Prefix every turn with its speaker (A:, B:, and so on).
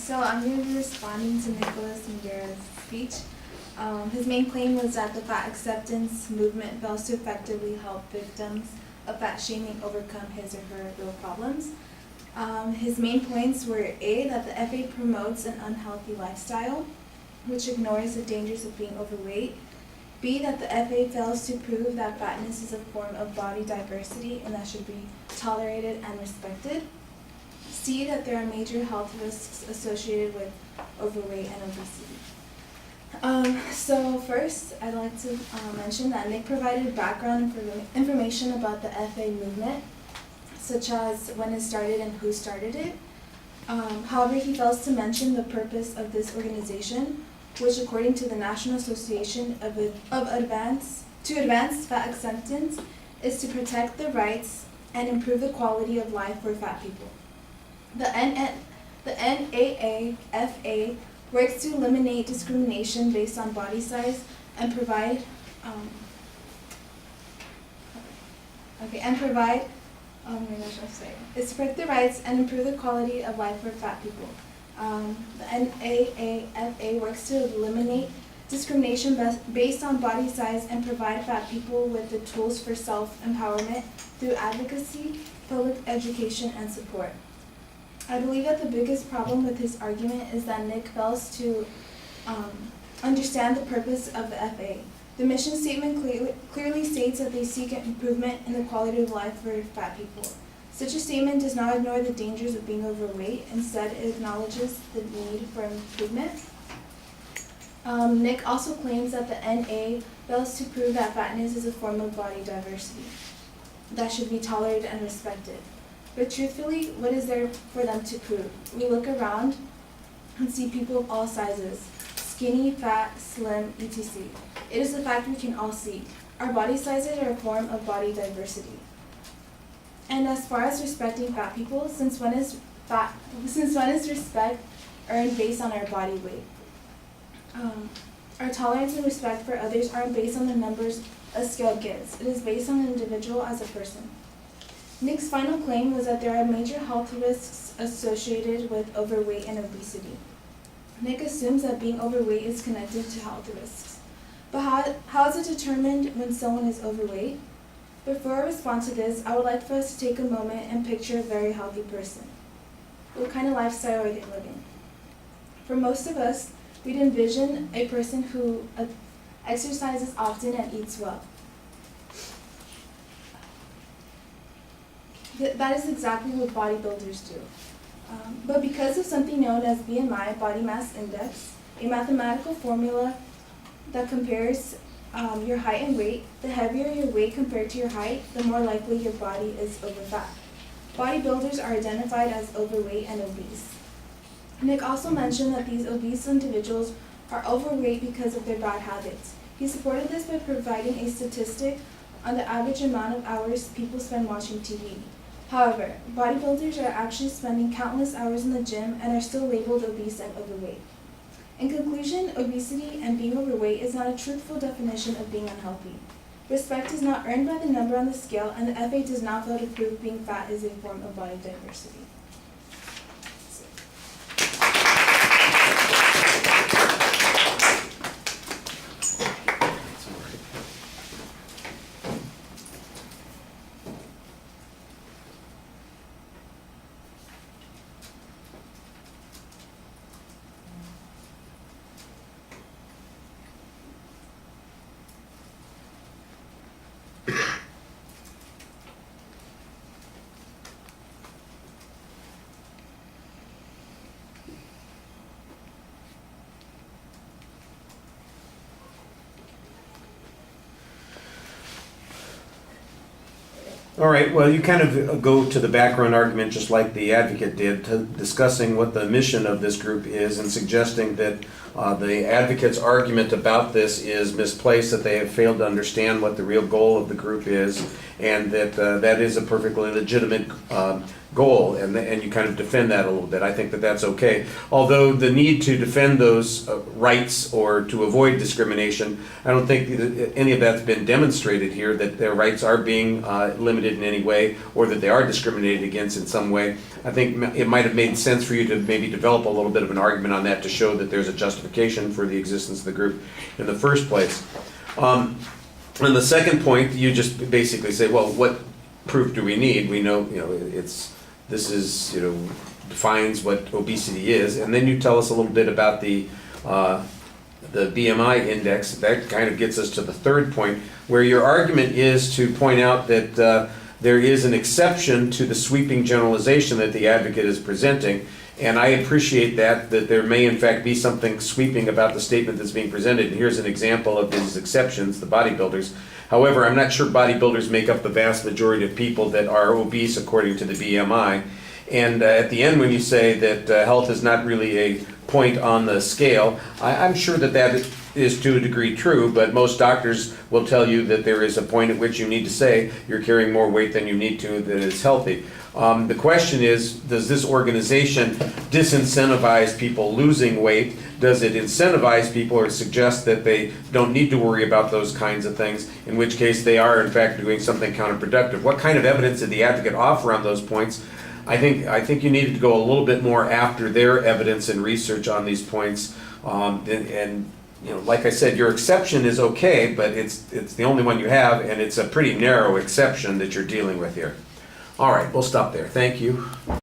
A: So I'm going to be responding to Nicholas Mugera's speech. His main claim was that the fat acceptance movement fails to effectively help victims of fat shaming overcome his or her real problems. His main points were A, that the FA promotes an unhealthy lifestyle, which ignores the dangers of being overweight. B, that the FA fails to prove that fatness is a form of body diversity and that should be tolerated and respected. C, that there are major health risks associated with overweight and obesity. So first, I'd like to mention that Nick provided background information about the FA movement, such as when it started and who started it. However, he fails to mention the purpose of this organization, which according to the National Association of Advance Fat Acceptance is to protect the rights and improve the quality of life for fat people. The NAAFA works to eliminate discrimination based on body size and provide it's to protect the rights and improve the quality of life for fat people. The NAAFA works to eliminate discrimination based on body size and provide fat people with the tools for self-empowerment through advocacy, public education, and support. I believe that the biggest problem with his argument is that Nick fails to understand the purpose of the FA. The mission statement clearly states that they seek an improvement in the quality of life for fat people. Such a statement does not ignore the dangers of being overweight. Instead, it acknowledges the need for improvement. Nick also claims that the NA fails to prove that fatness is a form of body diversity that should be tolerated and respected. But truthfully, what is there for them to prove? We look around and see people of all sizes, skinny, fat, slim, etc. It is a fact we can all see. Our body sizes are a form of body diversity. And as far as respecting fat people, since when is respect earned based on our body weight? Our tolerance and respect for others aren't based on the numbers a scale gives. It is based on the individual as a person. Nick's final claim was that there are major health risks associated with overweight and obesity. Nick assumes that being overweight is connected to health risks. But how is it determined when someone is overweight? Before I respond to this, I would like for us to take a moment and picture a very healthy person. What kind of lifestyle are they living? For most of us, we'd envision a person who exercises often and eats well. That is exactly what bodybuilders do. But because of something known as BMI, body mass index, a mathematical formula that compares your height and weight, the heavier your weight compared to your height, the more likely your body is overfat. Bodybuilders are identified as overweight and obese. Nick also mentioned that these obese individuals are overweight because of their bad habits. He supported this by providing a statistic on the average amount of hours people spend watching TV. However, bodybuilders are actually spending countless hours in the gym and are still labeled obese and overweight. In conclusion, obesity and being overweight is not a truthful definition of being unhealthy. Respect is not earned by the number on the scale, and the FA does not fail to prove being fat is a form of body diversity.
B: All right, well, you kind of go to the background argument just like the advocate did, discussing what the mission of this group is and suggesting that the advocate's argument about this is misplaced, that they have failed to understand what the real goal of the group is, and that that is a perfectly legitimate goal, and you kind of defend that a little bit. I think that that's okay. Although the need to defend those rights or to avoid discrimination, I don't think any of that's been demonstrated here, that their rights are being limited in any way or that they are discriminated against in some way. I think it might have made sense for you to maybe develop a little bit of an argument on that to show that there's a justification for the existence of the group in the first place. On the second point, you just basically say, well, what proof do we need? We know, this is, defines what obesity is, and then you tell us a little bit about the BMI index. That kind of gets us to the third point, where your argument is to point out that there is an exception to the sweeping generalization that the advocate is presenting, and I appreciate that there may in fact be something sweeping about the statement that's being presented. And here's an example of these exceptions, the bodybuilders. However, I'm not sure bodybuilders make up the vast majority of people that are obese according to the BMI. And at the end, when you say that health is not really a point on the scale, I'm sure that that is to a degree true, but most doctors will tell you that there is a point at which you need to say you're carrying more weight than you need to, that is healthy. The question is, does this organization disincentivize people losing weight? Does it incentivize people or suggest that they don't need to worry about those kinds of things, in which case they are in fact doing something counterproductive? What kind of evidence did the advocate offer on those points? I think you needed to go a little bit more after their evidence and research on these points. And like I said, your exception is okay, but it's the only one you have, and it's a pretty narrow exception that you're dealing with here. All right, we'll stop there. Thank you.